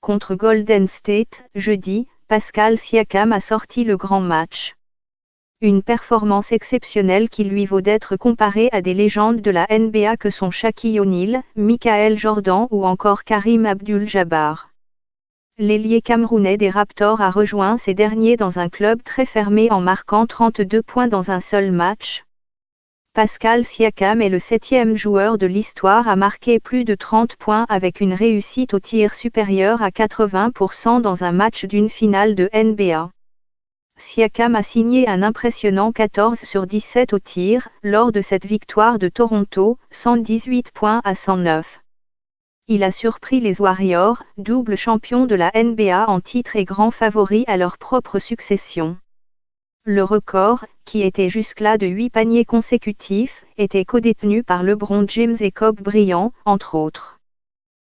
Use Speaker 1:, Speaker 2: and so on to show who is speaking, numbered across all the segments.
Speaker 1: contre Golden State, jeudi, Pascal Siakam a sorti le grand match. Une performance exceptionnelle qui lui vaut d'être comparé à des légendes de la NBA que sont Shaquille O'Neal, Michael Jordan ou encore Karim Abdul-Jabbar. L'ailier camerounais des Raptors a rejoint ces derniers dans un club très fermé en marquant 32 points dans un seul match. Pascal Siakam est le 7e joueur de l'histoire à marquer plus de 30 points avec une réussite au tir supérieure à 80% dans un match d'une finale de NBA. Siakam a signé un impressionnant 14 sur 17 au tir, lors de cette victoire de Toronto, 118 points à 109. Il a surpris les Warriors, double champions de la NBA en titre et grands favoris à leur propre succession. Le record, qui était jusque-là de 8 paniers consécutifs, était codétenu par LeBron James et Kobe Bryant, entre autres.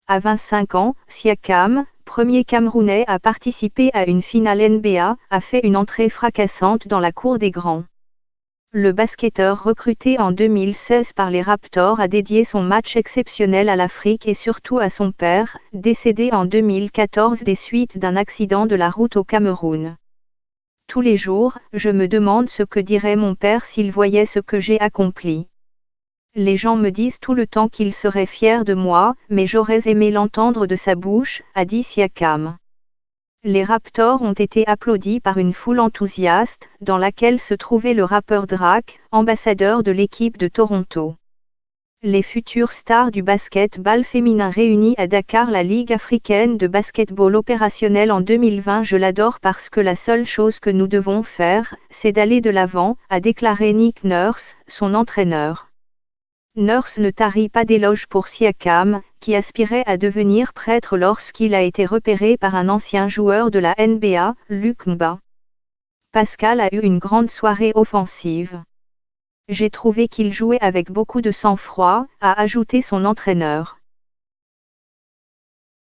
Speaker 1: À 25 ans, Siakam, premier Camerounais à participer à une finale NBA, a fait une entrée fracassante dans la cour des grands. Le basketteur recruté en 2016 par les Raptors a dédié son match exceptionnel à l'Afrique et surtout à son père, décédé en 2014 des suites d'un accident de la route au Cameroun. Tous les jours, je me demande ce que dirait mon père s'il voyait ce que j'ai accompli. Les gens me disent tout le temps qu'il serait fier de moi, mais j'aurais aimé l'entendre de sa bouche, a dit Siakam. Les Raptors ont été applaudis par une foule enthousiaste, dans laquelle se trouvait le rappeur Drake, ambassadeur de l'équipe de Toronto. Les futures stars du basket-ball féminin réunies à Dakar, la Ligue africaine de basketball opérationnelle en 2020. Je l'adore parce que la seule chose que nous devons faire, c'est d'aller de l'avant, a déclaré Nick Nurse, son entraîneur. Nurse ne tarit pas d'éloges pour Siakam, qui aspirait à devenir prêtre lorsqu'il a été repéré par un ancien joueur de la NBA, Luc Mbah. Pascal a eu une grande soirée offensive. J'ai trouvé qu'il jouait avec beaucoup de sang-froid, a ajouté son entraîneur.